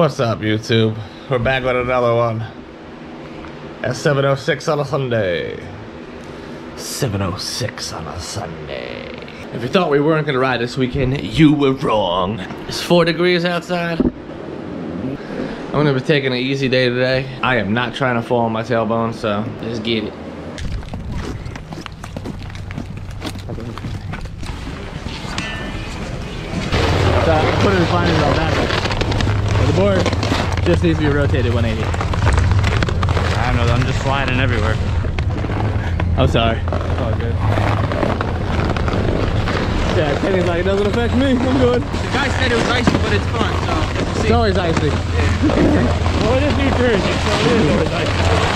What's up, YouTube? We're back with another one at 7:06 on a Sunday. 7:06 on a Sunday. If you thought we weren't gonna ride this weekend, you were wrong. It's 4 degrees outside. I'm gonna be taking an easy day today. I am not trying to fall on my tailbone, so let's get it. So I put it in fine on backwards. The board just needs to be rotated 180. I don't know, I'm just sliding everywhere. I'm sorry. It's all good. Yeah, Kenny's like, it doesn't affect me, I'm good. The guy said it was icy, but it's fun, so we'll see. It's always icy. Yeah. Well, it is New Jersey, so it is always icy.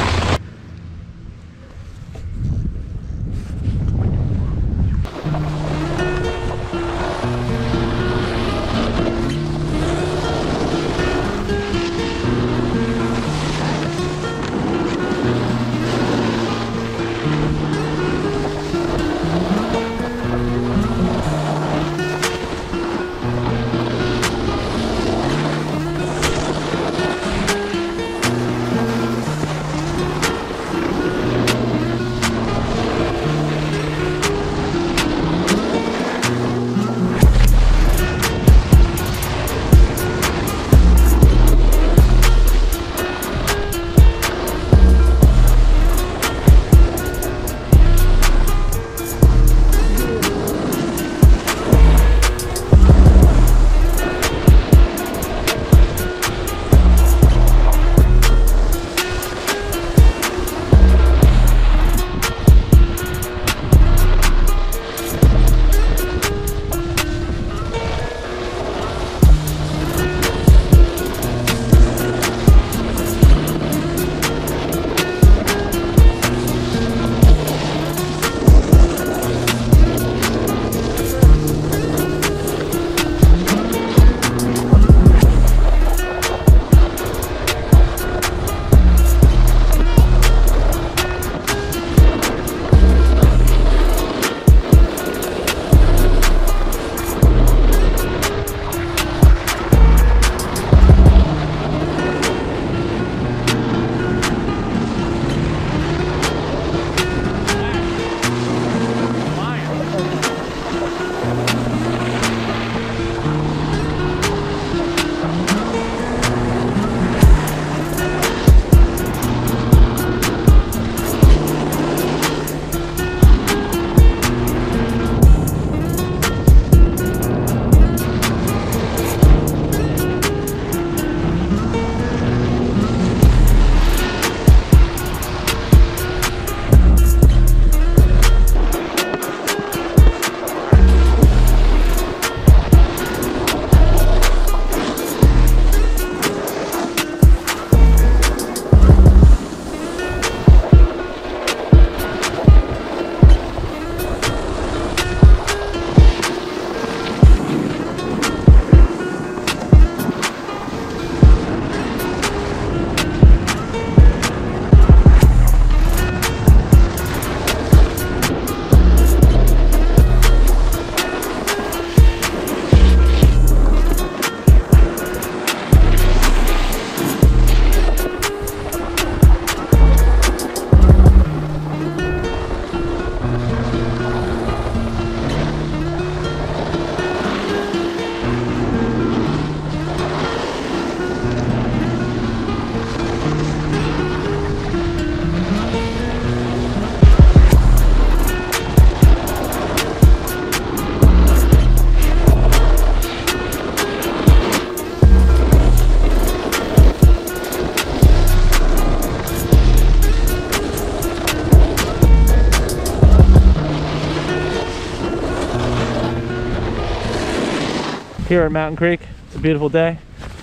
Here at Mountain Creek, it's a beautiful day.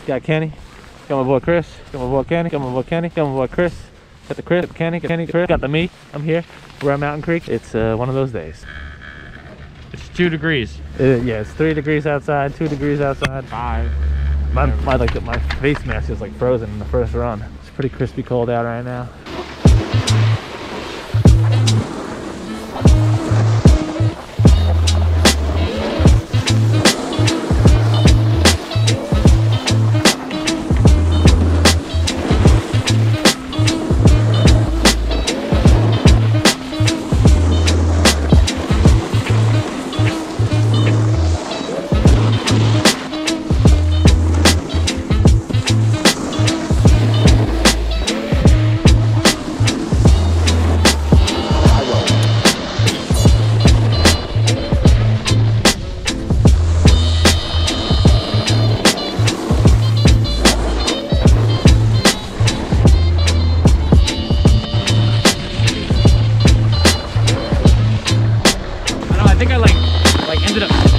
Got Kenny, got my boy Chris, got my boy Kenny, got my boy Kenny, got my boy Chris, got the Chris, Kenny, Chris, got the me. I'm here. We're at Mountain Creek. It's one of those days. It's 2 degrees. Yeah, it's 3 degrees outside, 2 degrees outside. 5. My face mask is like frozen in the first run. It's pretty crispy cold out right now.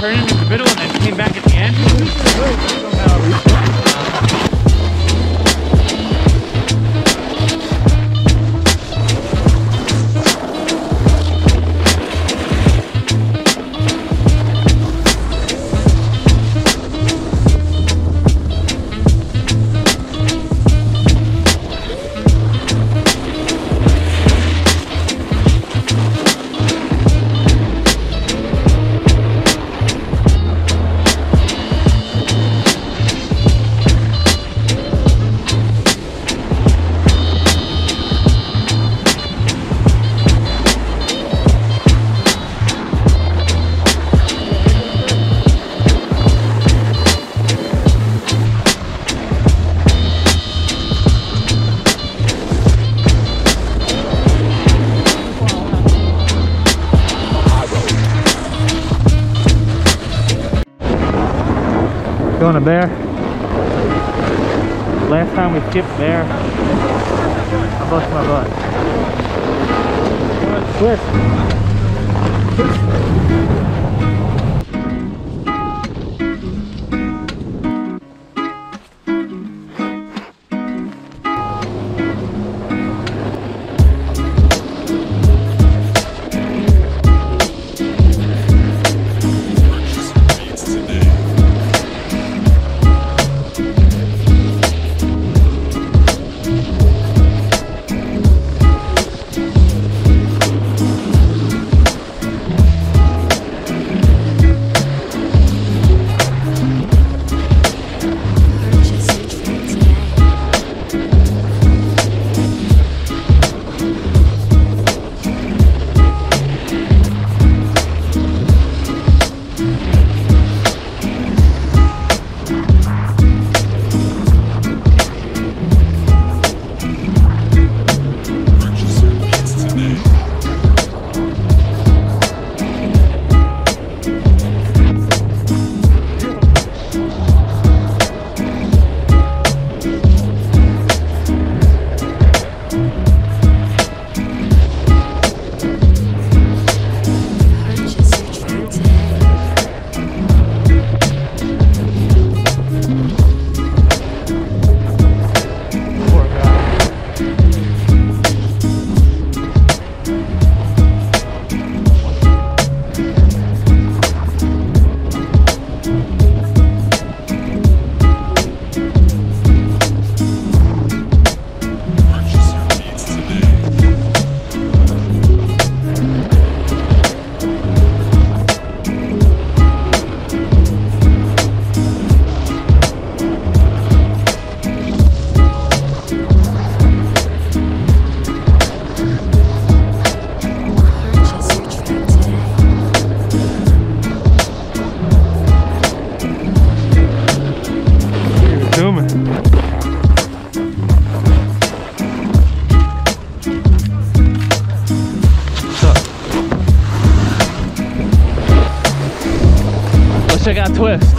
turn into the middle and then came back at the end. Going to bear. Last time we skipped bear, I bust my butt. Twist. Check out Twist.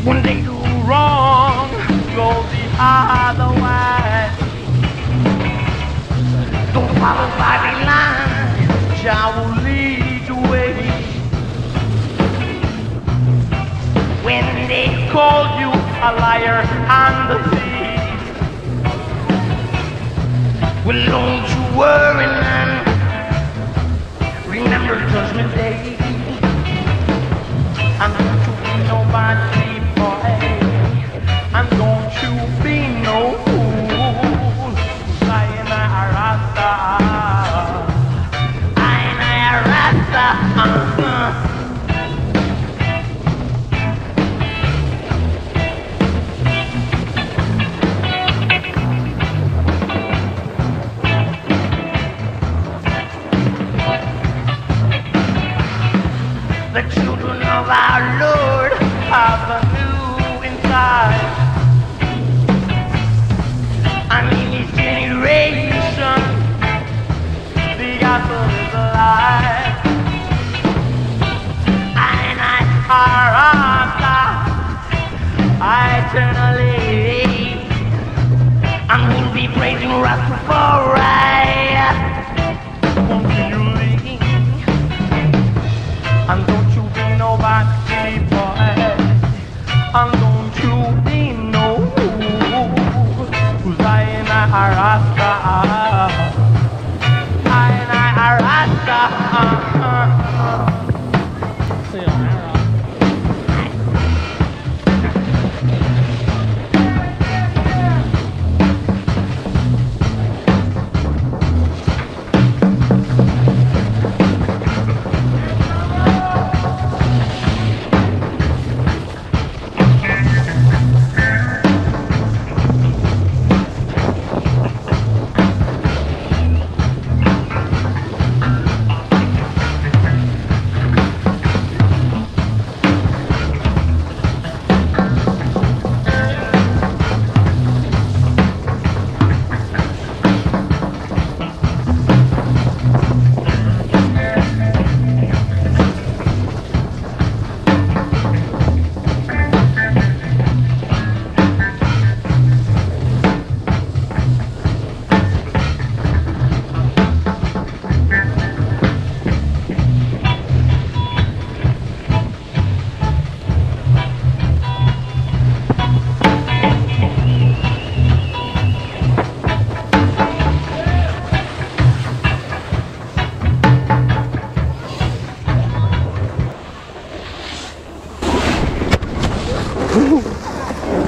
When they do wrong, go the other way. Don't follow by the line, Jah will lead the way. When they call you a liar and a thief, well, don't you worry, man. Remember Judgment Day. And don't you be nobody, boy. And don't you be no fool. I'm a Rasta. I'm a Rasta. The children of our Lord have a new inside. me praising Rastafari. Won't you leave? And don't you be nobody boy. And don't you be no who's lying a Rasta. I Rasta.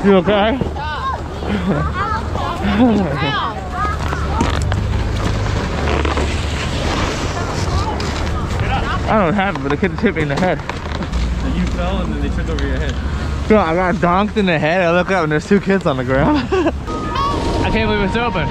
You okay? I don't have it, but the kid hit me in the head. So you fell and then they tripped over your head. Bro, I got donked in the head. I look up and there's 2 kids on the ground. I can't believe it's open.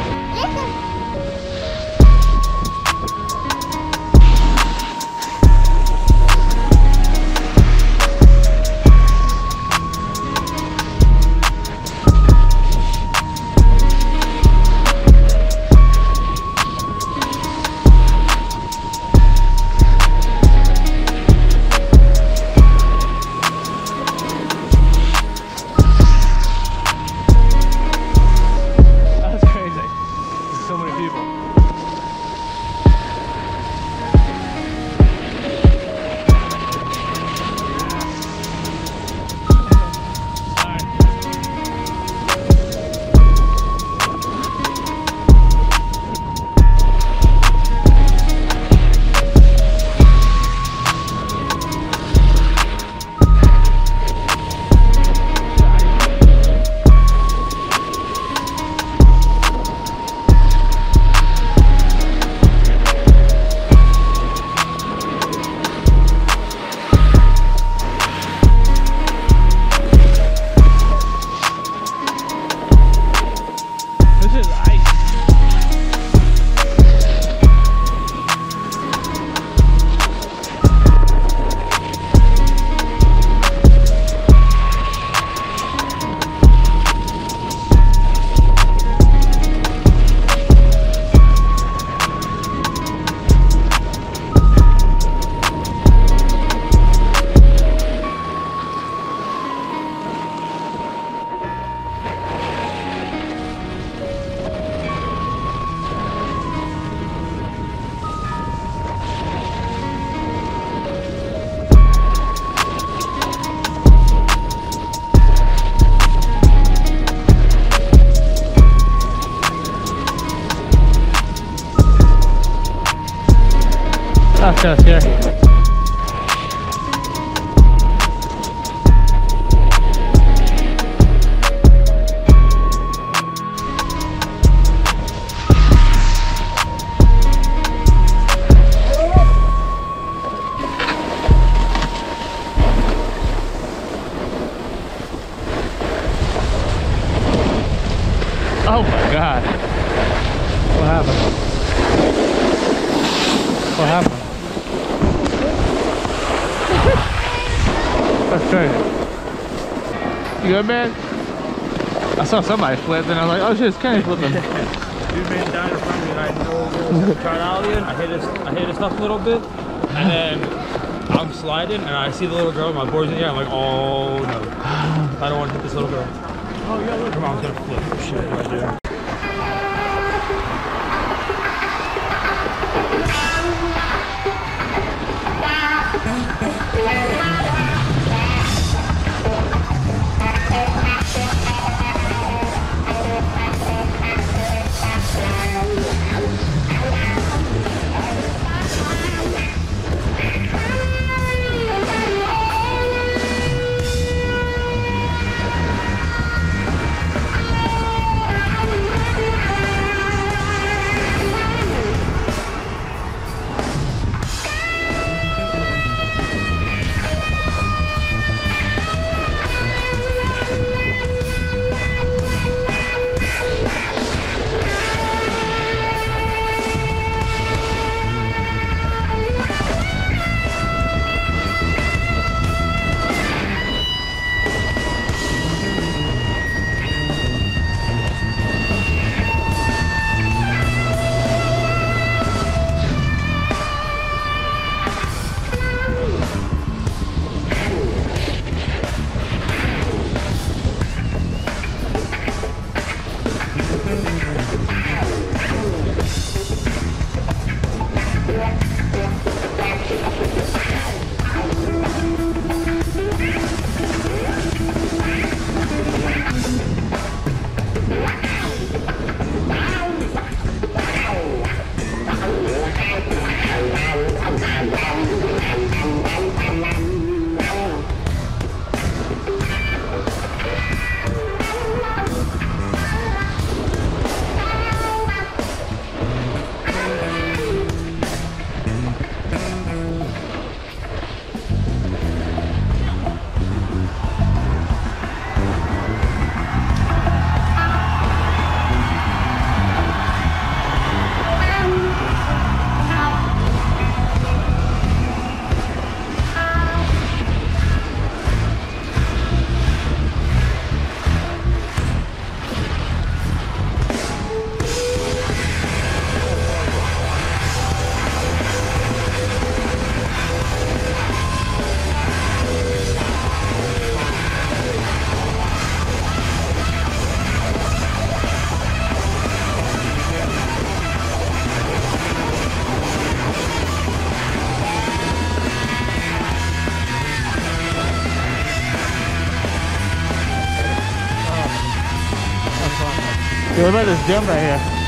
That's so scary. Oh my God. What happened? What happened? That's crazy. You good, man? I saw somebody flip and I was like, oh shit, it's Kenny flipping. Dude ran down in front of me and I know tried out in. I hit his stuff a little bit and then I'm sliding and I see the little girl, my board's in the air. I'm like, oh no. I don't want to hit this little girl. Oh yeah, look, her mom's gonna flip. Shit, right there. Dude, what about this jump right here?